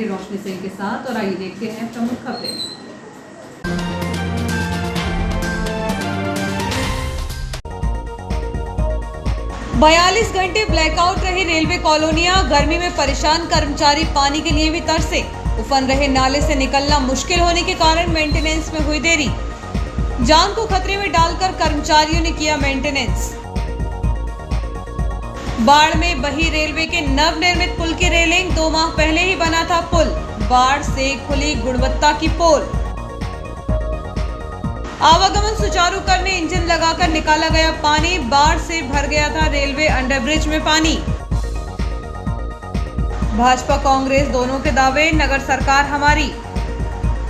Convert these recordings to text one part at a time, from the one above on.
रोशनी सिंह के साथ। और आइए देखते हैं प्रमुख खबरें। 42 घंटे ब्लैकआउट रही रेलवे कॉलोनियां, गर्मी में परेशान कर्मचारी पानी के लिए भी तरसे। उफन रहे नाले से निकलना मुश्किल होने के कारण मेंटेनेंस में हुई देरी। जान को खतरे में डालकर कर्मचारियों ने किया मेंटेनेंस। बाढ़ में बही रेलवे के नवनिर्मित पुल की रेलिंग, 2 माह पहले ही बना था पुल, बाढ़ से खुली गुणवत्ता की पोल। आवागमन सुचारू करने इंजन लगाकर निकाला गया पानी, बाढ़ से भर गया था रेलवे अंडरब्रिज में पानी। भाजपा कांग्रेस दोनों के दावे, नगर सरकार हमारी।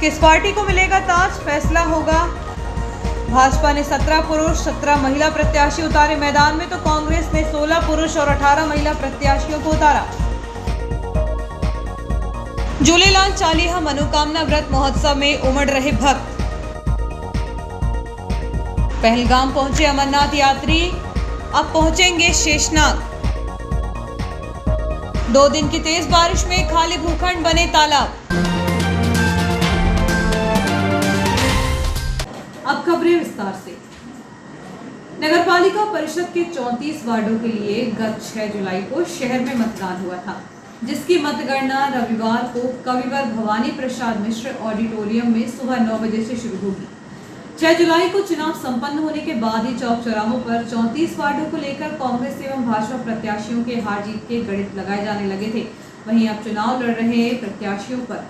किस पार्टी को मिलेगा ताज, फैसला होगा। भाजपा ने 17 पुरुष 17 महिला प्रत्याशी उतारे मैदान में, तो कांग्रेस ने 16 पुरुष और 18 महिला प्रत्याशियों को उतारा। झूलेलाल चालीहा मनोकामना व्रत महोत्सव में उमड़ रहे भक्त। पहलगाम पहुंचे अमरनाथ यात्री, अब पहुंचेंगे शेषनाग। 2 दिन की तेज बारिश में खाली भूखंड बने तालाब। अब खबरें विस्तार से। नगरपालिका परिषद के 34 वार्डों के लिए गत 6 जुलाई को शहर में मतदान हुआ था, जिसकी मतगणना रविवार को कविवर भवानी प्रसाद मिश्र ऑडिटोरियम में सुबह 9 बजे से शुरू होगी। 6 जुलाई को चुनाव संपन्न होने के बाद ही चौक चौराहों पर 34 वार्डों को लेकर कांग्रेस एवं भाजपा प्रत्याशियों के हार जीत के गणित लगाए जाने लगे थे। वहीं अब चुनाव लड़ रहे प्रत्याशियों पर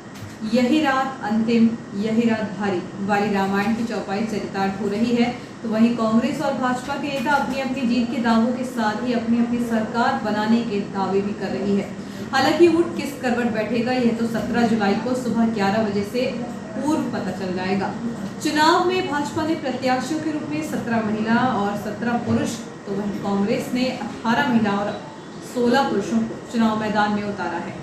यही रात अंतिम, यही रात भारी वाली रामायण की चौपाई चरितार्थ हो रही है। तो वहीं कांग्रेस और भाजपा के नेता अपनी अपनी जीत के दावों के साथ ही अपनी अपनी सरकार बनाने के दावे भी कर रही है। हालांकि ऊंट किस करवट बैठेगा, यह तो 17 जुलाई को सुबह 11 बजे से पूर्व पता चल जाएगा। चुनाव में भाजपा ने प्रत्याशियों के रूप में 17 महिला और 17 पुरुष, तो वहीं कांग्रेस ने 18 महिला और 16 पुरुषों को चुनाव मैदान में उतारा है।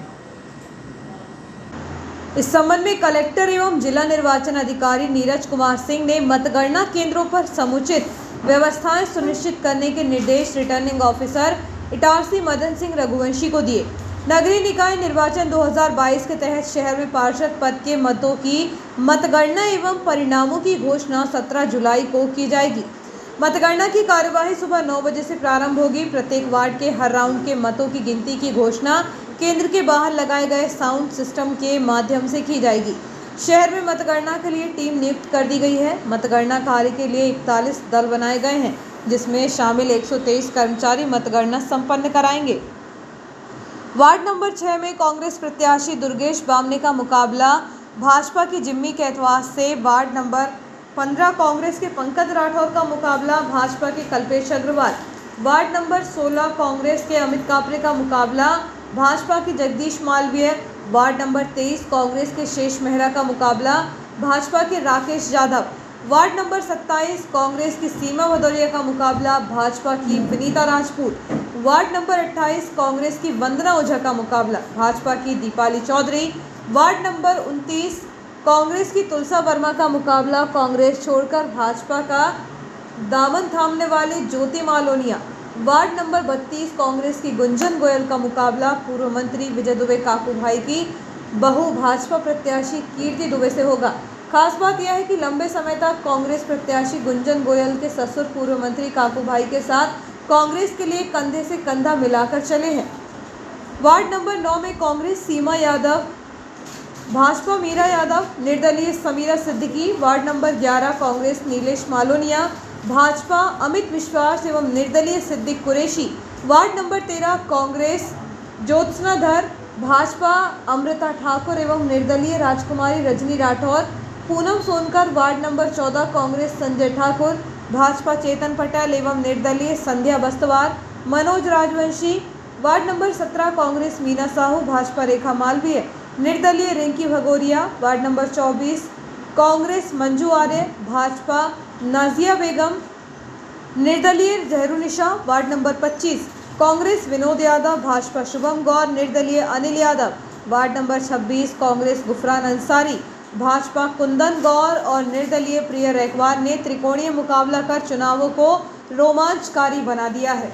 इस संबंध में कलेक्टर एवं जिला निर्वाचन अधिकारी नीरज कुमार सिंह ने मतगणना केंद्रों पर समुचित व्यवस्थाएं सुनिश्चित करने के निर्देश रिटर्निंग ऑफिसर इटारसी मदन सिंह रघुवंशी को दिए। नगरीय निकाय निर्वाचन 2022 के तहत शहर में पार्षद पद के मतों की मतगणना एवं परिणामों की घोषणा 17 जुलाई को की जाएगी। मतगणना की कार्यवाही सुबह 9 बजे से प्रारंभ होगी। प्रत्येक वार्ड के हर राउंड के मतों की गिनती की घोषणा केंद्र के बाहर लगाए गए साउंड सिस्टम के माध्यम से की जाएगी। शहर में मतगणना के लिए टीम नियुक्त कर दी गई है। मतगणना कार्य के लिए 41 दल बनाए गए हैं, जिसमें शामिल 123 कर्मचारी मतगणना संपन्न कराएंगे। वार्ड नंबर 6 में कांग्रेस प्रत्याशी दुर्गेश बामने का मुकाबला भाजपा की जिम्मी कैथवास से। वार्ड नंबर 15 कांग्रेस के पंकज राठौर का मुकाबला भाजपा के कल्पेश अग्रवाल। वार्ड नंबर 16 कांग्रेस के अमित कापरे का मुकाबला भाजपा की जगदीश मालवीय। वार्ड नंबर 23 कांग्रेस के शेष मेहरा का मुकाबला भाजपा के राकेश यादव। वार्ड नंबर 27 कांग्रेस की सीमा भदौरिया का मुकाबला भाजपा की विनीता राजपूत। वार्ड नंबर 28 कांग्रेस की वंदना ओझा का मुकाबला भाजपा की दीपाली चौधरी। वार्ड नंबर 29 कांग्रेस की तुलसा वर्मा का मुकाबला कांग्रेस छोड़कर भाजपा का दामन थामने वाली ज्योति मालोनिया। वार्ड नंबर 32 कांग्रेस की गुंजन गोयल का मुकाबला पूर्व मंत्री विजय दुबे काकू भाई की बहु भाजपा प्रत्याशी कीर्ति दुबे से होगा। खास बात यह है कि लंबे समय तक कांग्रेस प्रत्याशी गुंजन गोयल के ससुर पूर्व मंत्री काकू भाई के साथ कांग्रेस के लिए कंधे से कंधा मिलाकर चले हैं। वार्ड नंबर 9 में कांग्रेस सीमा यादव, भाजपा मीरा यादव, निर्दलीय समीरा सिद्दीकी। वार्ड नंबर 11 कांग्रेस नीलेश मालोनिया, भाजपा अमित विश्वास एवं निर्दलीय सिद्दीक कुरैशी। वार्ड नंबर 13 कांग्रेस ज्योत्सना धर, भाजपा अमृता ठाकुर एवं निर्दलीय राजकुमारी रजनी राठौर। पूनम सोनकर। वार्ड नंबर 14 कांग्रेस संजय ठाकुर, भाजपा चेतन पटेल एवं निर्दलीय संध्या बस्तवार, मनोज राजवंशी। वार्ड नंबर 17 कांग्रेस मीना साहू, भाजपा रेखा मालवीय, निर्दलीय रिंकी भगोरिया। वार्ड नंबर 24 कांग्रेस मंजू आर्य, भाजपा नाजिया बेगम, निर्दलीय जहरूनिशा। वार्ड नंबर 25 कांग्रेस विनोद यादव, भाजपा शुभम गौर, निर्दलीय अनिल यादव। वार्ड नंबर 26 कांग्रेस गुफरान अंसारी, भाजपा कुंदन गौर और निर्दलीय प्रिय रैकवार ने त्रिकोणीय मुकाबला कर चुनावों को रोमांचकारी बना दिया है।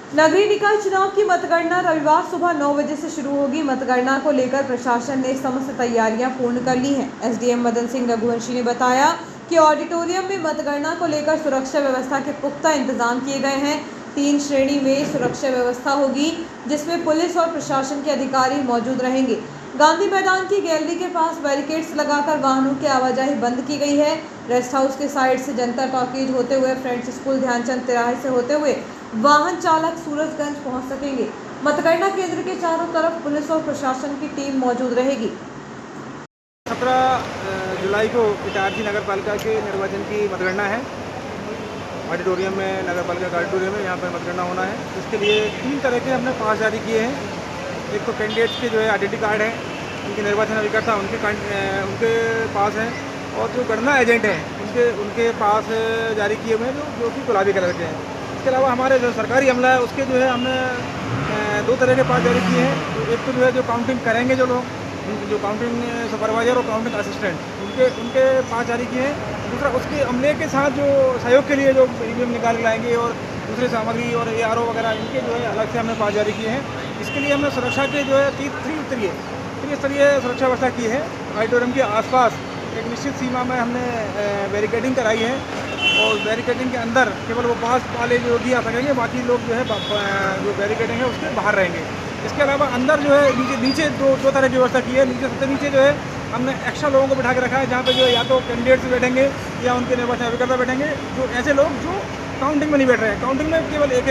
नगरीय निकाय चुनाव की मतगणना रविवार सुबह 9 बजे से शुरू होगी। मतगणना को लेकर प्रशासन ने समस्त तैयारियां पूर्ण कर ली हैं। एसडीएम मदन सिंह रघुवंशी ने बताया कि ऑडिटोरियम में मतगणना को लेकर सुरक्षा व्यवस्था के पुख्ता इंतजाम किए गए हैं। 3 श्रेणी में सुरक्षा व्यवस्था होगी, जिसमें पुलिस और प्रशासन के अधिकारी मौजूद रहेंगे। गांधी मैदान की गैलरी के पास बैरिकेड्स लगाकर वाहनों की आवाजाही बंद की गई है। रेस्ट हाउस के साइड से जनता टॉकीज होते हुए फ्रेंड्स स्कूल ध्यानचंद तिराहे से होते हुए वाहन चालक सूरजगंज पहुंच सकेंगे। मतगणना केंद्र के चारों तरफ पुलिस और प्रशासन की टीम मौजूद रहेगी। 17 जुलाई को इटारसी नगर पालिका के निर्वाचन की मतगणना है। ऑडिटोरियम में, नगर पालिका का ऑडिटोरियम में यहाँ पर मतगणना होना है। इसके लिए 3 तरह के हमने पास जारी किए हैं। एक तो कैंडिडेट्स के जो है आइडेंटिटी कार्ड है, उनके निर्वाचन अभिकर्ता उनके पास हैं, और जो गणना एजेंट हैं उनके पास जारी किए हुए हैं जो कि गुलाबी कलर के हैं। इसके अलावा हमारे जो सरकारी अमला है उसके जो है हमने 2 तरह के पास जारी किए हैं। तो एक तो जो है जो काउंटिंग करेंगे जो लोग, जो काउंटिंग सुपरवाइजर और काउंटिंग असिस्टेंट उनके पास जारी किए हैं। दूसरा उसके अमले के साथ जो सहयोग के लिए जो ईवीएम निकाल लाएंगे और दूसरी सामग्री और ARO वगैरह इनके जो है अलग से हमने पास जारी किए हैं। इसके लिए हमने सुरक्षा के जो है त्रिस्तरीय सुरक्षा व्यवस्था की है। ऑडिटोरियम के आसपास एक निश्चित सीमा में हमने बैरिकेडिंग कराई है, और बैरिकेडिंग के अंदर केवल वो पास वाले जो भी आ सकेंगे, बाकी लोग जो है जो बैरिकेडिंग है उसके बाहर रहेंगे। इसके अलावा अंदर जो है नीचे दो तरह की व्यवस्था की है। सबसे नीचे जो है हमने एक्स्ट्रा लोगों को बिठा के रखा है, जहाँ पे जो है या तो कैंडिडेट्स बैठेंगे या उनके निर्वाचन अभिकर्ता बैठेंगे, जो ऐसे लोग जो काउंटिंग में नहीं बैठ रहे हैं। काउंटिंग में केवल एक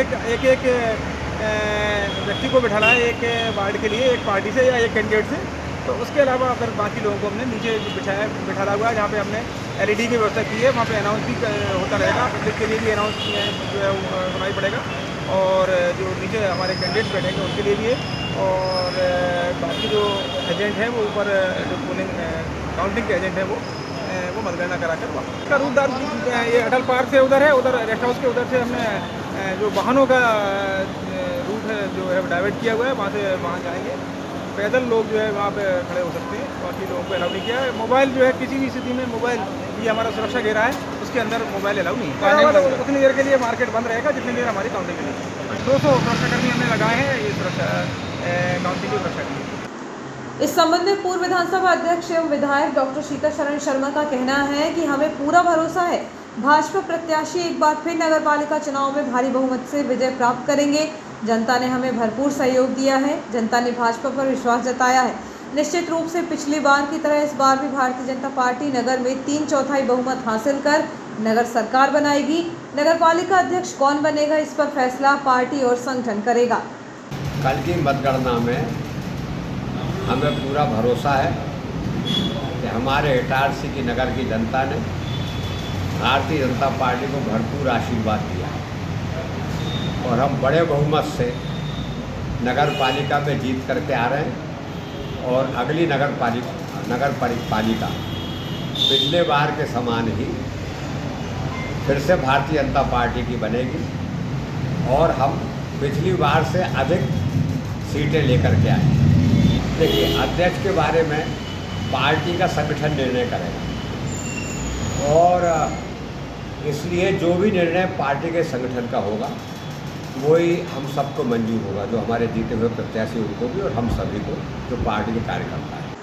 व्यक्ति को बिठाना है, एक वार्ड के लिए, एक पार्टी से या एक कैंडिडेट से। तो उसके अलावा अगर बाकी लोगों को हमने नीचे बिठाया हुआ है, जहाँ पे हमने LED की व्यवस्था की है। वहाँ पे अनाउंस भी होता रहेगा, पब्लिक के लिए भी अनाउंस जो है सुनाई पड़ेगा, और जो नीचे हमारे कैंडिडेट्स बैठेंगे उनके लिए भी है। और बाकी जो एजेंट हैं वो ऊपर जो पोलिंग काउंटिंग के एजेंट हैं वो मतगणना करा कर इसका रूटदार ये अटल पार्क से उधर है, उधर रेस्ट हाउस के उधर से हमने जो वाहनों का रूट है जो है डाइवर्ट किया हुआ है, वहाँ जाएंगे। पैदल लोग जो है वहाँ पे खड़े हो सकते हैं, बाकी लोगों को अलाउ नहीं किया है। मोबाइल जो है किसी भी स्थिति में मोबाइल, ये हमारा सुरक्षा घेरा है, उसके अंदर मोबाइल अलाउ नहीं है। उतनी देर के लिए मार्केट बंद रहेगा जितनी देर हमारी काउंटिंग के लिए। 200 सुरक्षाकर्मी हमने लगाए हैं ये सुरक्षा काउंटिंग की सुरक्षा के लिए। इस संबंध में पूर्व विधानसभा अध्यक्ष एवं विधायक डॉक्टर शीतल शरण शर्मा का कहना है कि हमें पूरा भरोसा है भाजपा प्रत्याशी एक बार फिर नगर पालिका चुनाव में भारी बहुमत से विजय प्राप्त करेंगे। जनता ने हमें भरपूर सहयोग दिया है, जनता ने भाजपा पर विश्वास जताया है। निश्चित रूप से पिछली बार की तरह इस बार भी भारतीय जनता पार्टी नगर में 3/4 बहुमत हासिल कर नगर सरकार बनाएगी। नगर पालिका अध्यक्ष कौन बनेगा, इस पर फैसला पार्टी और संगठन करेगा। कल की मतगणना में हमें पूरा भरोसा है कि हमारे इटारसी की नगर की जनता ने भारतीय जनता पार्टी को भरपूर आशीर्वाद दिया, और हम बड़े बहुमत से नगर पालिका में जीत करके आ रहे हैं। और अगली नगर पालिका पिछले बार के समान ही फिर से भारतीय जनता पार्टी की बनेगी, और हम पिछली बार से अधिक सीटें लेकर के आए। देखिए, अध्यक्ष के बारे में पार्टी का संगठन निर्णय करेगा, और इसलिए जो भी निर्णय पार्टी के संगठन का होगा वही हम सबको मंजूर होगा, जो हमारे जीते हुए प्रत्याशी उनको भी और हम सभी को जो पार्टी के कार्यकर्ता हैं।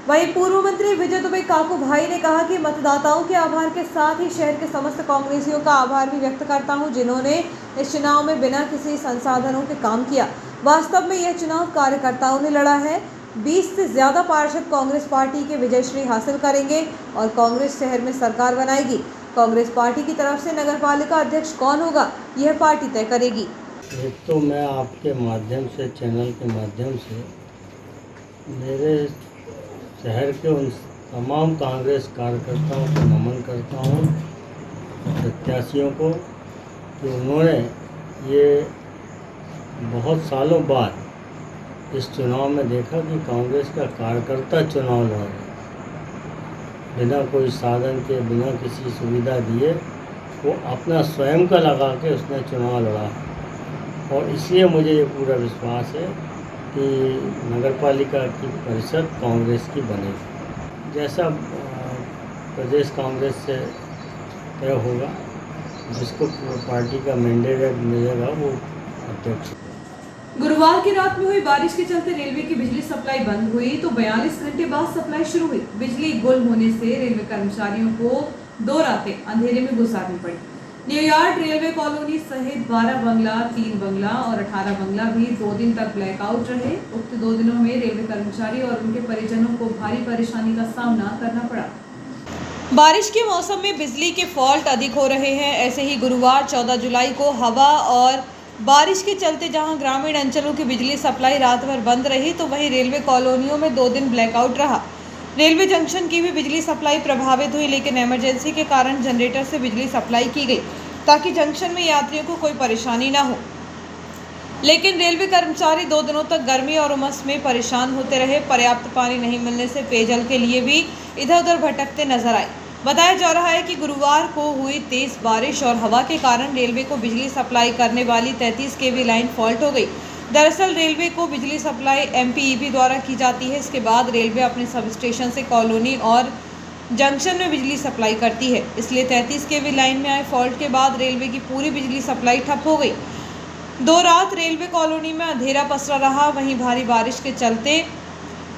वहीं पूर्व मंत्री विजय दुबे काकू भाई ने कहा कि मतदाताओं के आभार के साथ ही शहर के समस्त कांग्रेसियों का आभार भी व्यक्त करता हूं, जिन्होंने इस चुनाव में बिना किसी संसाधनों के काम किया। वास्तव में यह चुनाव कार्यकर्ताओं ने लड़ा है। 20 से ज़्यादा पार्षद कांग्रेस पार्टी के विजयश्री हासिल करेंगे और कांग्रेस शहर में सरकार बनाएगी। कांग्रेस पार्टी की तरफ से नगर पालिका अध्यक्ष कौन होगा, यह पार्टी तय करेगी। एक तो मैं आपके माध्यम से, चैनल के माध्यम से मेरे शहर के उन तमाम कांग्रेस कार्यकर्ताओं को नमन करता हूँ, प्रत्याशियों को, कि उन्होंने ये बहुत सालों बाद इस चुनाव में देखा कि कांग्रेस का कार्यकर्ता चुनाव लड़ रहा है, बिना कोई साधन के, बिना किसी सुविधा दिए वो अपना स्वयं का लगा के उसने चुनाव लड़ा। और इसलिए मुझे ये पूरा विश्वास है कि नगर पालिका की परिषद कांग्रेस की बनेगी। जैसा प्रदेश कांग्रेस से तय होगा, जिसको पार्टी का मैंडेट मिलेगा वो अध्यक्ष। गुरुवार की रात में हुई बारिश के चलते रेलवे की बिजली सप्लाई बंद हुई तो 42 घंटे बाद सप्लाई शुरू हुई। बिजली गुल होने से रेलवे कर्मचारियों को 2 रातें अंधेरे में गुजारनी पड़ी। न्यूयॉर्क रेलवे कॉलोनी सहित 12 बंगला, 3 बंगला और 18 बंगला भी 2 दिन तक ब्लैकआउट रहे। उक्त 2 दिनों में रेलवे कर्मचारी और उनके परिजनों को भारी परेशानी का सामना करना पड़ा। बारिश के मौसम में बिजली के फॉल्ट अधिक हो रहे हैं। ऐसे ही गुरुवार 14 जुलाई को हवा और बारिश के चलते जहां ग्रामीण अंचलों की बिजली सप्लाई रात भर बंद रही तो वहीं रेलवे कॉलोनियों में 2 दिन ब्लैकआउट रहा। रेलवे जंक्शन की भी बिजली सप्लाई प्रभावित हुई, लेकिन इमरजेंसी के कारण जनरेटर से बिजली सप्लाई की गई ताकि जंक्शन में यात्रियों को कोई परेशानी न हो। लेकिन रेलवे कर्मचारी 2 दिनों तक गर्मी और उमस में परेशान होते रहे। पर्याप्त पानी नहीं मिलने से पेयजल के लिए भी इधर उधर भटकते नजर आए। बताया जा रहा है कि गुरुवार को हुई तेज बारिश और हवा के कारण रेलवे को बिजली सप्लाई करने वाली 33 kV लाइन फॉल्ट हो गई। दरअसल रेलवे को बिजली सप्लाई MPEB द्वारा की जाती है। इसके बाद रेलवे अपने सब स्टेशन से कॉलोनी और जंक्शन में बिजली सप्लाई करती है, इसलिए 33 kV लाइन में आए फॉल्ट के बाद रेलवे की पूरी बिजली सप्लाई ठप हो गई। 2 रात रेलवे कॉलोनी में अंधेरा पसरा रहा। वहीं भारी बारिश के चलते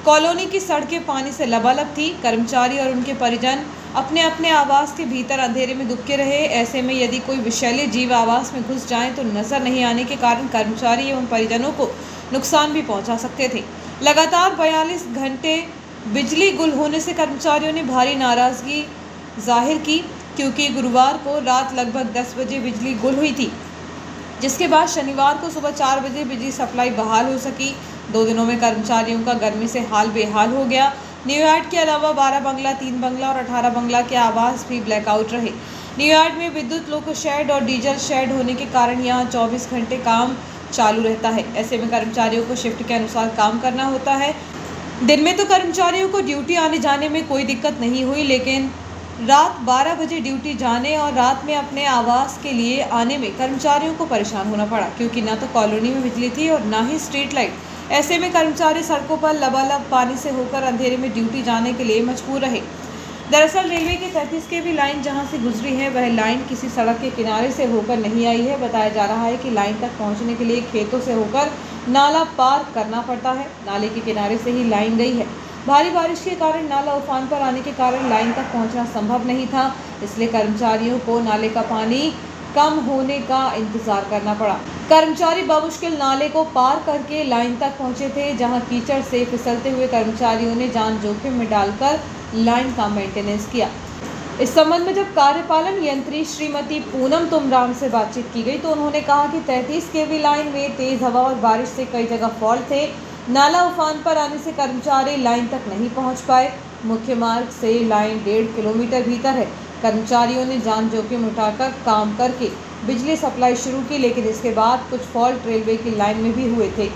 कॉलोनी की सड़कें पानी से लबालब थी। कर्मचारी और उनके परिजन अपने अपने आवास के भीतर अंधेरे में दुबके रहे। ऐसे में यदि कोई विषैले जीव आवास में घुस जाएं तो नजर नहीं आने के कारण कर्मचारी एवं परिजनों को नुकसान भी पहुंचा सकते थे। लगातार 42 घंटे बिजली गुल होने से कर्मचारियों ने भारी नाराजगी जाहिर की, क्योंकि गुरुवार को रात लगभग 10 बजे बिजली गुल हुई थी, जिसके बाद शनिवार को सुबह 4 बजे बिजली सप्लाई बहाल हो सकी। 2 दिनों में कर्मचारियों का गर्मी से हाल बेहाल हो गया। न्यूयॉर्क के अलावा 12 बंगला, 3 बंगला और 18 बंगला के आवास भी ब्लैकआउट रहे। न्यूयॉर्क में विद्युत लोको शेड और डीजल शेड होने के कारण यहाँ 24 घंटे काम चालू रहता है। ऐसे में कर्मचारियों को शिफ्ट के अनुसार काम करना होता है। दिन में तो कर्मचारियों को ड्यूटी आने जाने में कोई दिक्कत नहीं हुई, लेकिन रात 12 बजे ड्यूटी जाने और रात में अपने आवास के लिए आने में कर्मचारियों को परेशान होना पड़ा, क्योंकि ना तो कॉलोनी में बिजली थी और ना ही स्ट्रीट लाइट। ऐसे में कर्मचारी सड़कों पर लबालब पानी से होकर अंधेरे में ड्यूटी जाने के लिए मजबूर रहे। दरअसल रेलवे की 33 kV लाइन जहां से गुजरी है वह लाइन किसी सड़क के किनारे से होकर नहीं आई है। बताया जा रहा है कि लाइन तक पहुंचने के लिए खेतों से होकर नाला पार करना पड़ता है। नाले के किनारे से ही लाइन गई है। भारी बारिश के कारण नाला उफान पर आने के कारण लाइन तक पहुंचना संभव नहीं था, इसलिए कर्मचारियों को नाले का पानी कम होने का इंतजार करना पड़ा। कर्मचारी बमुश्किल नाले को पार करके लाइन तक पहुंचे थे, जहां कीचड़ से फिसलते हुए कर्मचारियों ने जान जोखिम में डालकर लाइन का मेंटेनेंस किया। इस संबंध में जब कार्यपालन यंत्री श्रीमती पूनम तुमराम से बातचीत की गई तो उन्होंने कहा कि 33 kV लाइन में तेज हवा और बारिश से कई जगह फॉल्ट थे। नाला उफान पर आने से कर्मचारी लाइन तक नहीं पहुंच पाए। मुख्य मार्ग से लाइन 1.5 किलोमीटर भीतर है। कर्मचारियों ने जान जोखिम उठाकर काम करके बिजली सप्लाई शुरू की, लेकिन इसके बाद कुछ फॉल्ट रेलवे की लाइन में भी हुए थे।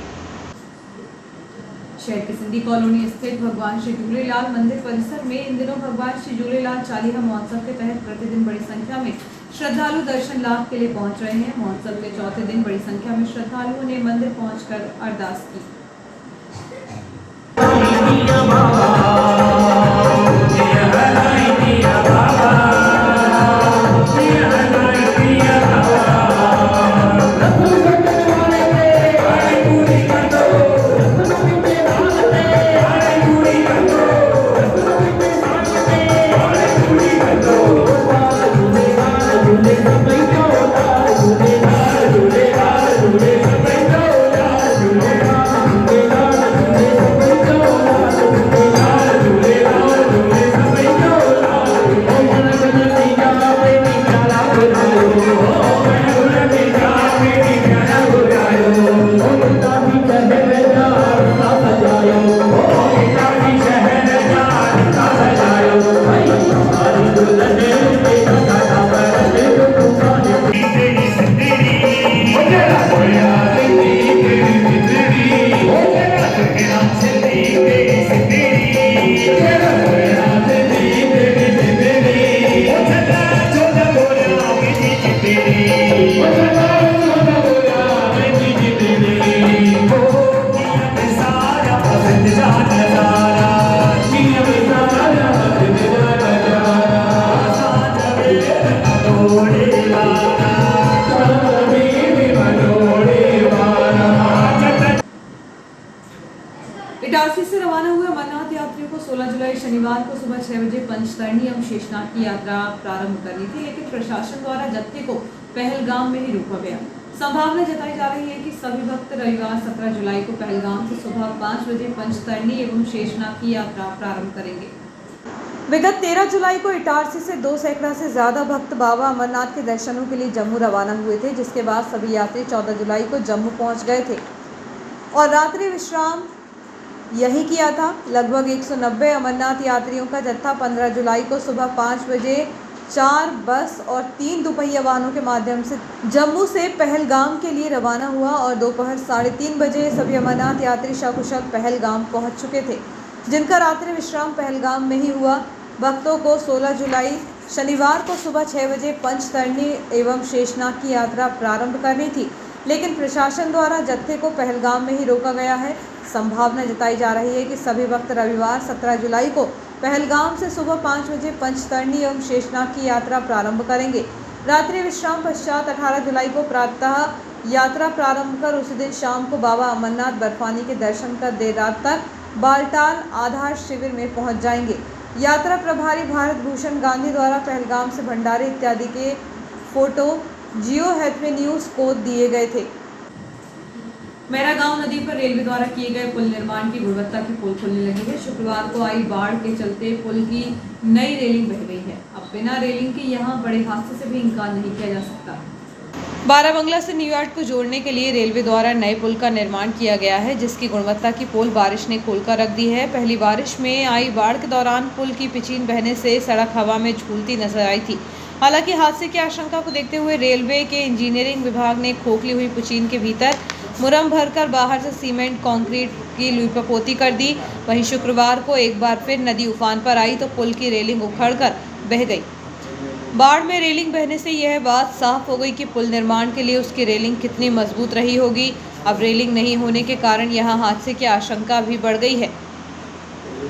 शहर के सिंधी कॉलोनी स्थित भगवान श्री झूलेलाल मंदिर परिसर में इन दिनों भगवान श्री झूलेलाल चालीहा महोत्सव के तहत प्रतिदिन बड़ी संख्या में श्रद्धालु दर्शन लाभ के लिए पहुंच रहे हैं। महोत्सव के चौथे दिन बड़ी संख्या में श्रद्धालुओं ने मंदिर पहुंचकर अरदास की। रविवार को सुबह 6 बजे पंचतरणी एवं शेषनाग की यात्रा प्रारंभ करनी थी, लेकिन प्रशासन द्वारा जत्थे को पहलगाम में ही रोका गया। संभावना जताई जा रही है कि सभी भक्त रविवार 17 जुलाई को पहलगाम से सुबह 5 बजे पंचतरणी एवं शेषनाग की यात्रा प्रारंभ करेंगे। विगत 13 जुलाई को इटारसी से 2 सैकड़ा से ज्यादा भक्त बाबा अमरनाथ के दर्शनों के लिए जम्मू रवाना हुए थे, जिसके बाद सभी यात्री 14 जुलाई को जम्मू पहुंच गए थे और रात्रि विश्राम यही किया था। लगभग 190 अमरनाथ यात्रियों का जत्था 15 जुलाई को सुबह 5 बजे 4 बस और 3 दोपहिया वाहनों के माध्यम से जम्मू से पहलगाम के लिए रवाना हुआ और दोपहर 3:30 बजे सभी अमरनाथ यात्री सकुशल पहलगाम पहुंच चुके थे, जिनका रात्रि विश्राम पहलगाम में ही हुआ। भक्तों को 16 जुलाई शनिवार को सुबह 6 बजे पंचतरणी एवं शेषनाग की यात्रा प्रारंभ करनी थी, लेकिन प्रशासन द्वारा जत्थे को पहलगाम में ही रोका गया है। संभावना जताई जा रही है कि सभी भक्त रविवार 17 जुलाई को पहलगाम से सुबह 5 बजे पंचतरणी एवं शेषनाग की यात्रा प्रारंभ करेंगे। रात्रि विश्राम पश्चात 18 जुलाई को प्रातः यात्रा प्रारंभ कर उसी दिन शाम को बाबा अमरनाथ बर्फानी के दर्शन कर देर रात तक बालटाल आधार शिविर में पहुंच जाएंगे। यात्रा प्रभारी भारत भूषण गांधी द्वारा पहलगाम से भंडारे इत्यादि के फोटो जियो हैथवे न्यूज को दिए गए थे। मेरा गांव नदी पर रेलवे द्वारा किए गए पुल निर्माण की गुणवत्ता की पोल खुलने लगी है। शुक्रवार को आई बाढ़ के चलते पुल की नई रेलिंग बह गई है। अब बिना रेलिंग के यहां बड़े हादसे से भी इनकार नहीं किया जा सकता। बाराबंगला से न्यूयॉर्क को जोड़ने के लिए रेलवे द्वारा नए पुल का निर्माण किया गया है, जिसकी गुणवत्ता की पोल बारिश ने खोलकर रख दी है। पहली बारिश में आई बाढ़ के दौरान पुल की पिचीन बहने से सड़क हवा में झूलती नजर आई थी। हालांकि हादसे की आशंका को देखते हुए रेलवे के इंजीनियरिंग विभाग ने खोखली हुई पिचीन के भीतर मुरम भरकर बाहर से सीमेंट कंक्रीट की लुईपपोती कर दी। वहीं शुक्रवार को एक बार फिर नदी उफान पर आई तो पुल की रेलिंग उखड़कर बह गई। बाढ़ में रेलिंग बहने से यह बात साफ हो गई कि पुल निर्माण के लिए उसकी रेलिंग कितनी मजबूत रही होगी। अब रेलिंग नहीं होने के कारण यहां हादसे की आशंका भी बढ़ गई है।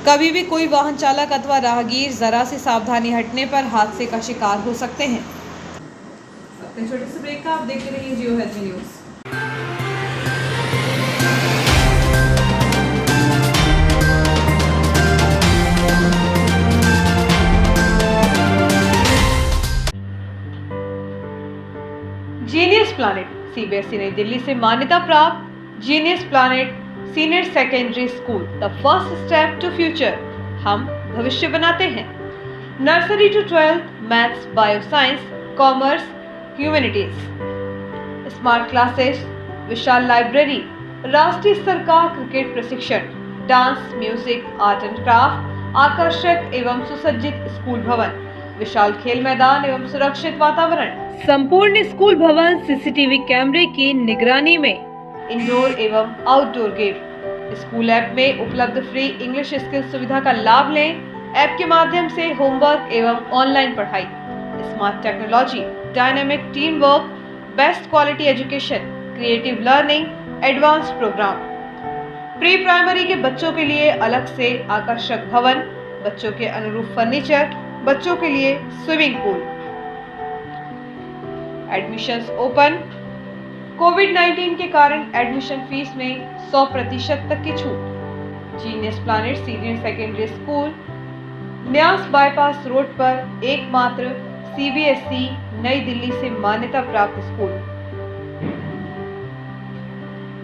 कभी भी कोई वाहन चालक अथवा राहगीर जरा सी सावधानी हटने पर हादसे का शिकार हो सकते हैं। छोटे से ब्रेक का आप देखते रहिए Jio Hathway news. Genius planet CBSE Nai Delhi से मान्यता प्राप्त genius planet senior secondary school, the first step to future. हम भविष्य बनाते हैं। Nursery to 12th maths, bio science, commerce, humanities, smart classes, विशाल लाइब्रेरी, राष्ट्रीय स्तर का क्रिकेट प्रशिक्षण, dance, music, art and craft, आकर्षक एवं सुसज्जित स्कूल भवन, विशाल खेल मैदान एवं सुरक्षित वातावरण, संपूर्ण स्कूल भवन सीसीटीवी कैमरे की निगरानी में, इंडोर एवं आउटडोर गेम। स्कूल ऐप में उपलब्ध फ्री इंग्लिश स्किल सुविधा का लाभ लें। ऐप के माध्यम से होमवर्क एवं ऑनलाइन पढ़ाई, smart technology, dynamic team work, best quality education, creative learning, advance program. Pre primary के बच्चों के लिए अलग से आकर्षक भवन, बच्चों के अनुरूप फर्नीचर, बच्चों के लिए स्विमिंग पूल। Admissions open. कोविड-19 के कारण एडमिशन फीस में 100% तक की छूट। Genius planet senior secondary school, न्यास बाईपास रोड पर एकमात्र सीबीएसई नई दिल्ली से मान्यता प्राप्त स्कूल।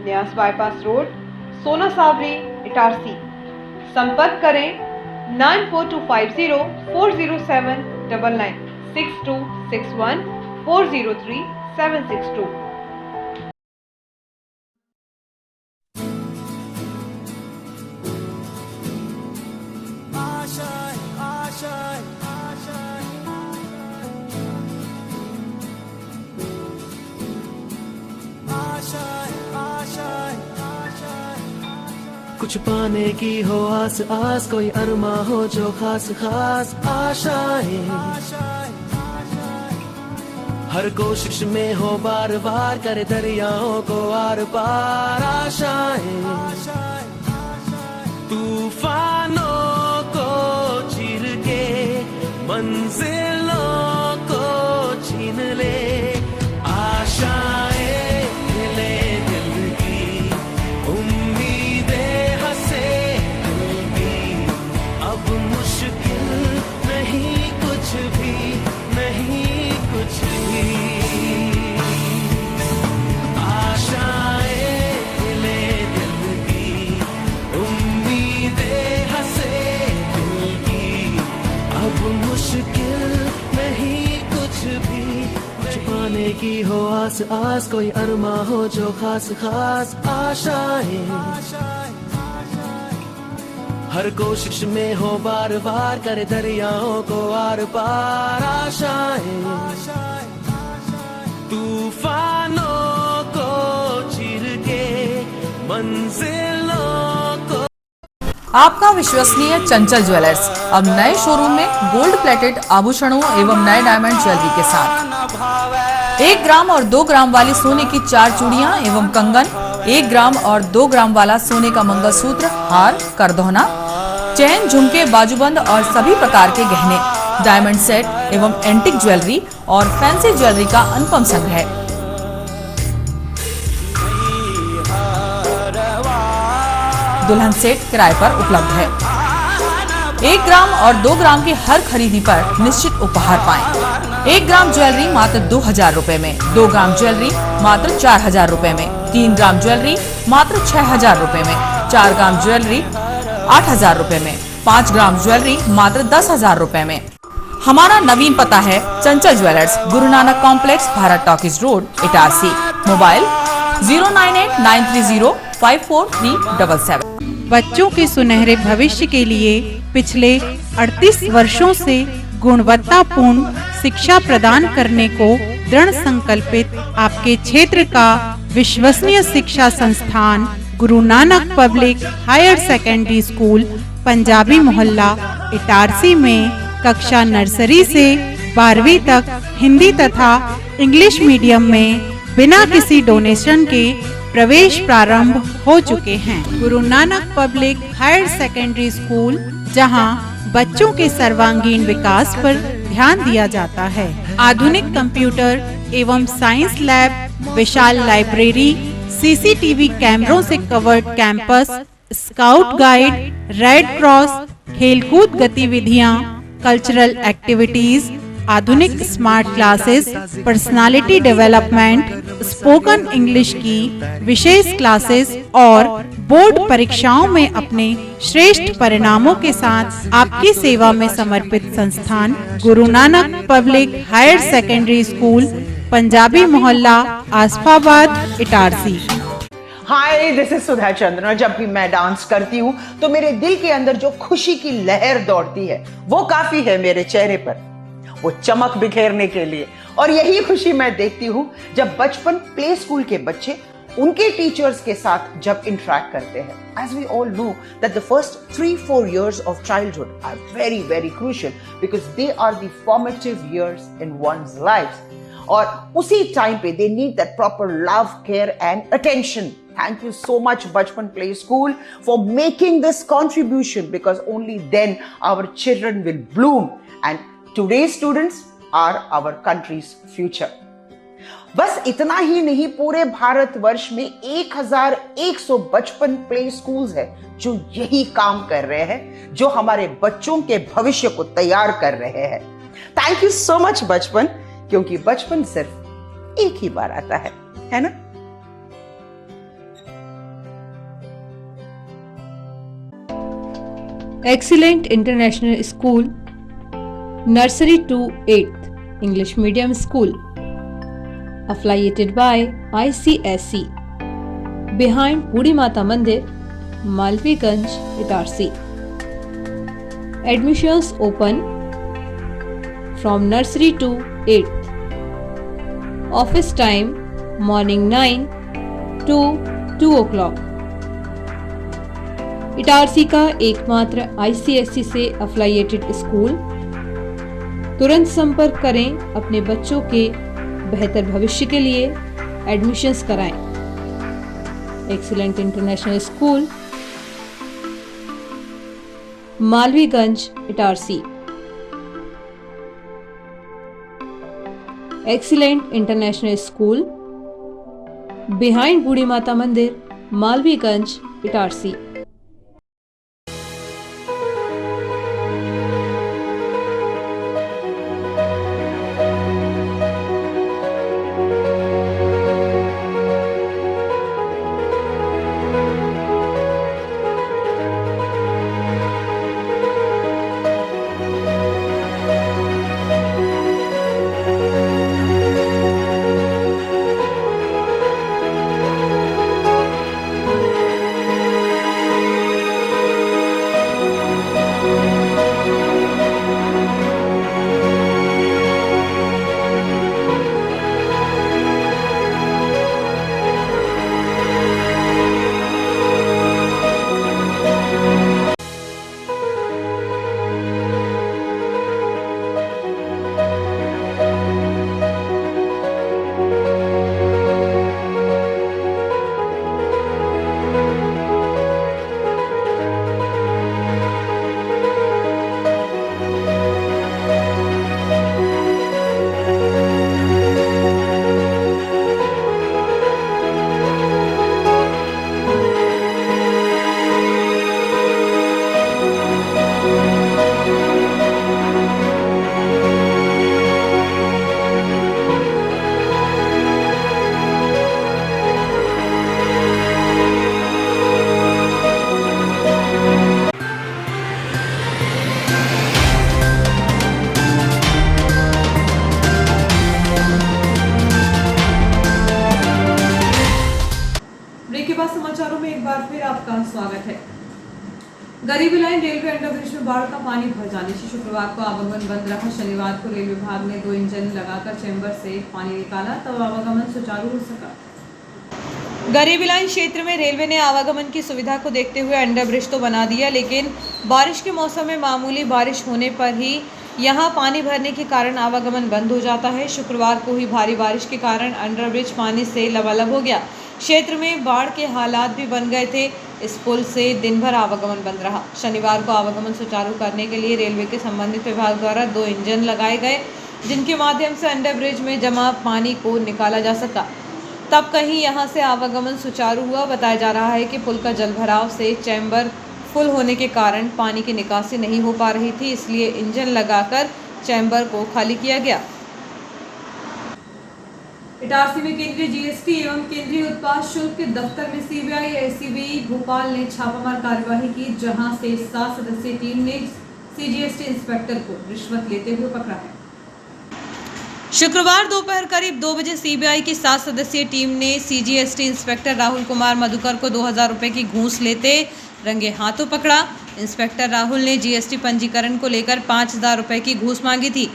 न्यास बाईपास रोड, सोना सावरी, इटारसी। संपर्क करें 9425040799 6261403762। कुछ पाने की हो आस आस, कोई अरमा हो जो खास खास आशाएं, हर कोशिश में हो बार बार करे दरियाओं को आर पार आशाएं, तूफानों को चीर के मंजिलों को छीन ले आशाएं, ले दिल की उम्मीदें हंसे दिल की अब मुश्किल मुश्किल नहीं कुछ भी, छुपाने की हो आस आस, कोई अरमा हो जो खास खास आशाएं, हर कोशिश में हो बार बार करे दरियाओं को आर पार आशाएं, तूफानों को चीर के मंजिलों को। आपका विश्वसनीय चंचल ज्वेलर्स अब नए शोरूम में गोल्ड प्लेटेड आभूषणों एवं नए डायमंड ज्वेलरी के साथ 1 ग्राम और 2 ग्राम वाली सोने की 4 चूड़ियां एवं कंगन, 1 ग्राम और 2 ग्राम वाला सोने का मंगलसूत्र, हार, करदौना, चैन, झुमके, बाजूबंद और सभी प्रकार के गहने, डायमंड सेट एवं एंटिक ज्वेलरी और फैंसी ज्वेलरी का अनुपम संग्रह। दुल्हन सेट किराए पर उपलब्ध है। 1 ग्राम और 2 ग्राम की हर खरीदी पर निश्चित उपहार पाएं। 1 ग्राम ज्वेलरी मात्र 2000 रुपए में, 2 ग्राम ज्वेलरी मात्र 4000 रुपए में, 3 ग्राम ज्वेलरी मात्र 6000 रुपए में, 4 ग्राम ज्वेलरी 8000 रुपए में, 5 ग्राम ज्वेलरी मात्र 10,000 रुपए में। हमारा नवीन पता है चंचल jewellers, Guru Nanak complex, Bharat talkies road, Itarsi. Mobile 09893054377। बच्चों के सुनहरे भविष्य के लिए पिछले 38 वर्षों से गुणवत्तापूर्ण शिक्षा प्रदान करने को दृढ़ संकल्पित आपके क्षेत्र का विश्वसनीय शिक्षा संस्थान Guru Nanak public higher secondary school, Punjabi मोहल्ला, इटारसी में कक्षा नर्सरी से 12वीं तक हिंदी तथा इंग्लिश मीडियम में बिना किसी डोनेशन के प्रवेश प्रारंभ हो चुके हैं। Guru Nanak public higher secondary school, जहां बच्चों के सर्वांगीण विकास पर ध्यान दिया जाता है। आधुनिक कंप्यूटर एवं साइंस लैब, विशाल लाइब्रेरी, सीसीटीवी कैमरों से covered campus, scout guide, red cross, खेलकूद गतिविधियां, कल्चरल एक्टिविटीज, आधुनिक smart classes, personality development, spoken English की विशेष क्लासेस और बोर्ड परीक्षाओं में अपने श्रेष्ठ परिणामों के साथ आपकी सेवा में समर्पित संस्थान Guru Nanak public higher secondary school, Punjabi मोहल्ला, Asafabad, Itarsi. Hi, this is Sudha Chandran. और जब भी मैं डांस करती हूँ तो मेरे दिल के अंदर जो खुशी की लहर दौड़ती है वो काफी है मेरे चेहरे पर, वो चमक बिखेरने के लिए। और यही खुशी मैं देखती हूँ जब बचपन प्ले स्कूल के बच्चे उनके टीचर्स के साथ जब इंटरेक्ट करते हैं। As we all know that the first 3-4 years of childhood are very, very crucial because they are the formative years in one's life. और उसी टाइम पे they need that proper love, care and attention. Thank you so much Bachpan Play School for making this contribution, because only then our children will bloom and today's students are our country's future. बस इतना ही नहीं, पूरे भारतवर्ष में 1100 बचपन play schools है जो यही काम कर रहे हैं, जो हमारे बच्चों के भविष्य को तैयार कर रहे हैं। थैंक यू सो मच बचपन, क्योंकि बचपन सिर्फ एक ही बार आता है ना? Excellent International School, Nursery to 8th English Medium School, affiliated by ICSE, behind Budi Mata Mandir, Malviganj, Itarsi. Admissions open from nursery to 8th. Office time morning 9 to 2 o'clock. Itarsi का एकमात्र ICSE से एफिलिएटेड स्कूल। तुरंत संपर्क करें अपने बच्चों के बेहतर भविष्य के लिए, एडमिशन्स कराएं। Excellent international school, Malviganj, Itarsi. Excellent international school, behind Budhi Mata मंदिर, मालवीगंज, इटारसी। गरीबी लाइन रेलवे अंडरब्रिज में बाढ़ का पानी भर जाने से शुक्रवार को आवागमन बंद रहा। शनिवार को रेल विभाग ने 2 इंजन लगाकर चैम्बर से पानी निकाला, तब आवागमन सुचारू हो सका। गरीबी लाइन क्षेत्र में रेलवे ने आवागमन की सुविधा को देखते हुए अंडरब्रिज तो बना दिया, लेकिन बारिश के मौसम में मामूली बारिश होने पर ही यहां पानी भरने के कारण आवागमन बंद हो जाता है। शुक्रवार को हुई भारी बारिश के कारण अंडरब्रिज पानी से लबालब हो गया। क्षेत्र में बाढ़ के हालात भी बन गए थे। इस पुल से दिन भर आवागमन बंद रहा। शनिवार को आवागमन सुचारू करने के लिए रेलवे के संबंधित विभाग द्वारा 2 इंजन लगाए गए, जिनके माध्यम से अंडरब्रिज में जमा पानी को निकाला जा सका। तब कहीं यहां से आवागमन सुचारू हुआ। बताया जा रहा है कि पुल का जलभराव से चैम्बर फुल होने के कारण पानी की निकासी नहीं हो पा रही थी, इसलिए इंजन लगाकर चैम्बर को खाली किया गया। इटारसी में केंद्रीय जीएसटी एवं केंद्रीय उत्पाद शुल्क के दफ्तर में सीबीआई एसीबी भोपाल ने छापामार कार्यवाही की, जहां से 7 सदस्यीय टीम ने सीजीएसटी इंस्पेक्टर को रिश्वत लेते हुए पकड़ा है। शुक्रवार दोपहर करीब 2 बजे सीबीआई की 7 सदस्यीय टीम ने सीजीएसटी इंस्पेक्टर राहुल कुमार मधुकर को 2000 रुपए की घूस लेते रंगे हाथों पकड़ा। इंस्पेक्टर राहुल ने जीएसटी पंजीकरण को लेकर 5000 रुपए की घूस मांगी थी।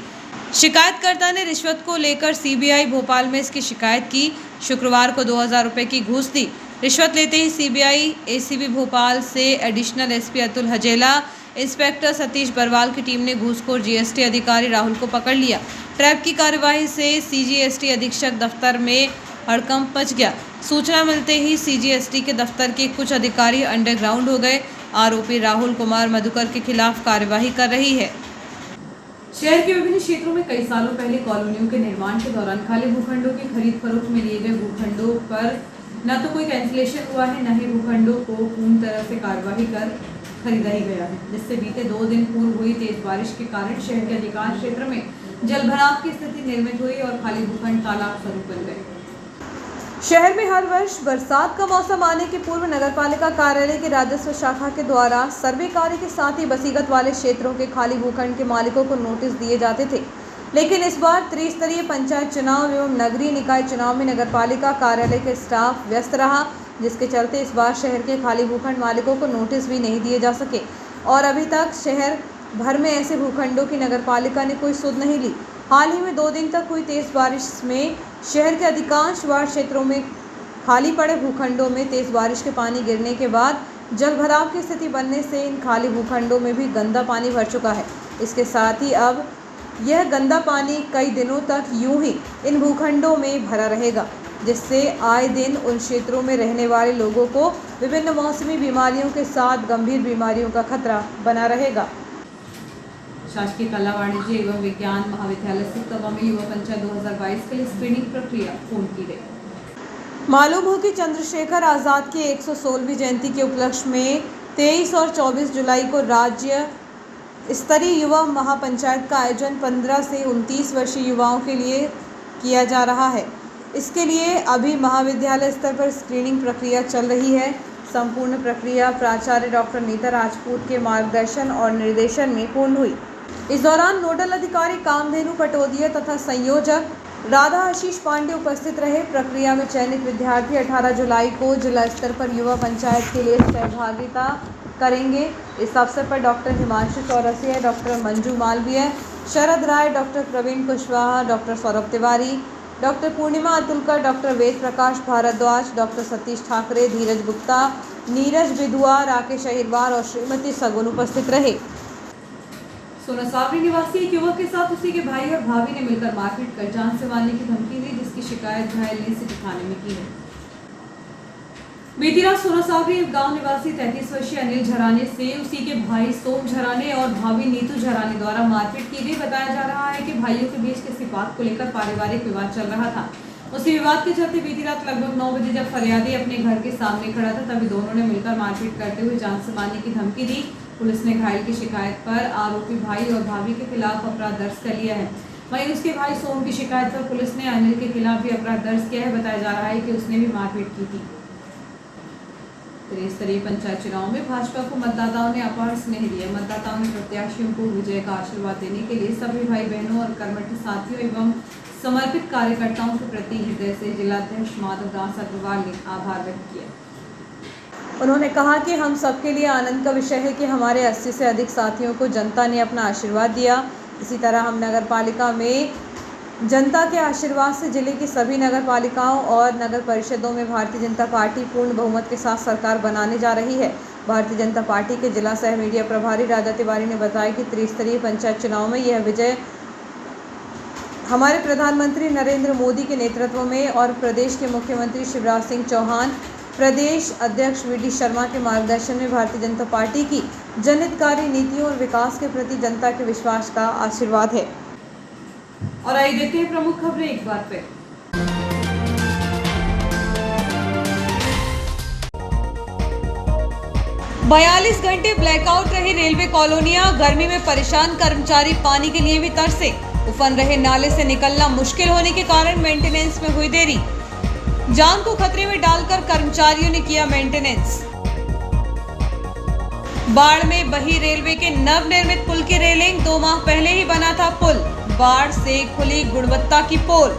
शिकायतकर्ता ने रिश्वत को लेकर सीबीआई भोपाल में इसकी शिकायत की। शुक्रवार को 2000 रुपए की घूस दी। रिश्वत लेते ही सीबीआई एसीबी भोपाल से additional SP Atul Hajela, inspector Satish Barwal की टीम ने घूसखोर जीएसटी अधिकारी राहुल को पकड़ लिया। ट्रैप की कार्यवाही से सीजीएसटी अधीक्षक दफ्तर में हड़कंप मच गया। सूचना मिलते ही सीजीएसटी के दफ्तर के कुछ अधिकारी अंडरग्राउंड हो गए। आरोपी राहुल कुमार मधुकर के खिलाफ कार्यवाही कर रही है। शहर के विभिन्न क्षेत्रों में कई सालों पहले कॉलोनियों के निर्माण के दौरान खाली भूखंडों की खरीद फरोख्त में लिए गए भूखंडों पर न तो कोई कैंसिलेशन हुआ है, न ही भूखंडों को पूर्ण तरह से कार्यवाही कर खरीदा ही गया है, जिससे बीते 2 दिन पूर्व हुई तेज बारिश के कारण शहर के अधिकांश क्षेत्र में जलभराव की स्थिति निर्मित हुई और खाली भूखंड तालाब स्वरूप बन गए। शहर में हर वर्ष बरसात का मौसम आने के पूर्व नगरपालिका कार्यालय की राजस्व शाखा के द्वारा सर्वे कार्य के साथ ही बसीगत वाले क्षेत्रों के खाली भूखंड के मालिकों को नोटिस दिए जाते थे, लेकिन इस बार त्रिस्तरीय पंचायत चुनाव एवं नगरीय निकाय चुनाव में नगरपालिका कार्यालय के स्टाफ व्यस्त रहा, जिसके चलते इस बार शहर के खाली भूखंड मालिकों को नोटिस भी नहीं दिए जा सके और अभी तक शहर भर में ऐसे भूखंडों की नगरपालिका ने कोई सुध नहीं ली। हाल ही में 2 दिन तक हुई तेज बारिश में शहर के अधिकांश वार्ड क्षेत्रों में खाली पड़े भूखंडों में तेज बारिश के पानी गिरने के बाद जलभराव की स्थिति बनने से इन खाली भूखंडों में भी गंदा पानी भर चुका है। इसके साथ ही अब यह गंदा पानी कई दिनों तक यूं ही इन भूखंडों में भरा रहेगा, जिससे आए दिन उन क्षेत्रों में रहने वाले लोगों को विभिन्न मौसमी बीमारियों के साथ गंभीर बीमारियों का खतरा बना रहेगा। शासकीय कला वाणिज्य एवं विज्ञान महाविद्यालय स्थित तवा में युवा पंचायत 2022 के लिए स्क्रीनिंग प्रक्रिया पूर्ण की गई। मालूम हो कि चंद्रशेखर आज़ाद की 116वीं जयंती के उपलक्ष्य में 23 और 24 जुलाई को राज्य स्तरीय युवा महापंचायत का आयोजन 15 से 29 वर्षीय युवाओं के लिए किया जा रहा है। इसके लिए अभी महाविद्यालय स्तर पर स्क्रीनिंग प्रक्रिया चल रही है। संपूर्ण प्रक्रिया प्राचार्य डॉक्टर नीता राजपूत के मार्गदर्शन और निर्देशन में पूर्ण हुई। इस दौरान नोडल अधिकारी कामधेनु पटोदिया तथा संयोजक राधा आशीष पांडे उपस्थित रहे। प्रक्रिया में चयनित विद्यार्थी 18 जुलाई को जिला स्तर पर युवा पंचायत के लिए सहभागिता करेंगे। इस अवसर पर doctor Himanshu Chaurasia, doctor Manju Malviya, Sharad Rai, doctor Praveen Kushwaha, doctor Saurabh Tiwari, doctor Purnima Atulkar, doctor Ved Prakash Bhardwaj, doctor Satish Thackeray, Dheeraj Gupta, Neeraj Bidua, Rakesh Ahirwar और श्रीमती सगुन उपस्थित रहे। सोना सावरी निवासी एक युवक के साथ उसी के भाई और भाभी ने मिलकर मारपीट कर जान से मारने की धमकी दी, जिसकी शिकायत घायल ने सिटी थाने में की है। बीती रात सोना सावरी गांव निवासी 33 वर्षीय अनिल झराने से उसी के भाई सोम झराने और भाभी नीतू झराने द्वारा मारपीट की गई। बताया जा रहा है कि भाइयों के बीच किसी बात को लेकर पारिवारिक विवाद चल रहा था। उसी विवाद के चलते बीती रात लगभग 9 बजे जब फरियादी अपने घर के सामने खड़ा था, तभी दोनों ने मिलकर मारपीट करते हुए जान से मारने की धमकी दी। पुलिस ने घायल की शिकायत पर आरोपी भाई और भाभी के खिलाफ अपराध दर्ज कर लिया है। वहीं उसके भाई सोम की शिकायत पर पुलिस ने अनिल के खिलाफ भी अपराध दर्ज किया है। बताया जा रहा है कि उसने भी मारपीट की थी। त्रिस्तरीय पंचायत चुनाव में भाजपा को मतदाताओं ने अपार स्नेह दिया। मतदाताओं ने प्रत्याशियों को विजय का आशीर्वाद देने के लिए सभी भाई बहनों और कर्मठ साथियों एवं समर्पित कार्यकर्ताओं के प्रति हृदय से जिलाध्यक्ष माधव दास अग्रवाल ने आभार व्यक्त किया। उन्होंने कहा कि हम सबके लिए आनंद का विषय है कि हमारे 80 से अधिक साथियों को जनता ने अपना आशीर्वाद दिया। इसी तरह हम नगर पालिका में जनता के आशीर्वाद से जिले की सभी नगर पालिकाओं और नगर परिषदों में भारतीय जनता पार्टी पूर्ण बहुमत के साथ सरकार बनाने जा रही है। भारतीय जनता पार्टी के जिला सह मीडिया प्रभारी राजा तिवारी ने बताया कि त्रिस्तरीय पंचायत चुनाव में यह विजय हमारे प्रधानमंत्री नरेंद्र मोदी के नेतृत्व में और प्रदेश के मुख्यमंत्री शिवराज सिंह चौहान, प्रदेश अध्यक्ष वी.डी. शर्मा के मार्गदर्शन में भारतीय जनता पार्टी की जनहितकारी नीतियों और विकास के प्रति जनता के विश्वास का आशीर्वाद है। और आइए देखते हैं प्रमुख खबरें एक बार फिर। बयालीस घंटे ब्लैकआउट रही रेलवे कॉलोनियां, गर्मी में परेशान कर्मचारी पानी के लिए भी तरसे। उफन रहे नाले से निकलना मुश्किल होने के कारण मेंटेनेंस में हुई देरी। जान को खतरे में डालकर कर्मचारियों ने किया मेंटेनेंस। बाढ़ में बही रेलवे के नवनिर्मित पुल की रेलिंग, 2 माह पहले ही बना था पुल, बाढ़ से खुली गुणवत्ता की पोल।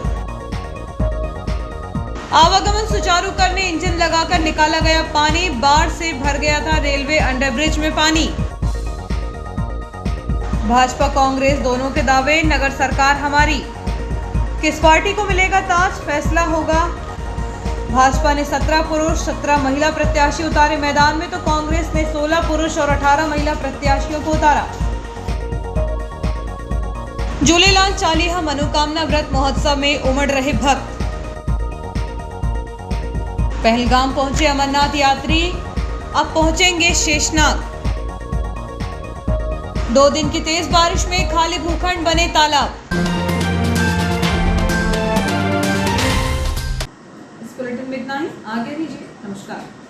आवागमन सुचारू करने इंजन लगाकर निकाला गया पानी, बाढ़ से भर गया था रेलवे अंडरब्रिज में पानी। भाजपा कांग्रेस दोनों के दावे, नगर सरकार हमारी। किस पार्टी को मिलेगा ताज, फैसला होगा। भाजपा ने 17 पुरुष 17 महिला प्रत्याशी उतारे मैदान में, तो कांग्रेस ने 16 पुरुष और 18 महिला प्रत्याशियों को उतारा। झूलेलाल चालीहा मनोकामना व्रत महोत्सव में उमड़ रहे भक्त। पहलगाम पहुंचे अमरनाथ यात्री, अब पहुंचेंगे शेषनाग। 2 दिन की तेज बारिश में खाली भूखंड बने तालाब। इस बुलेटिन में इतना ही, आगे दीजिए, नमस्कार।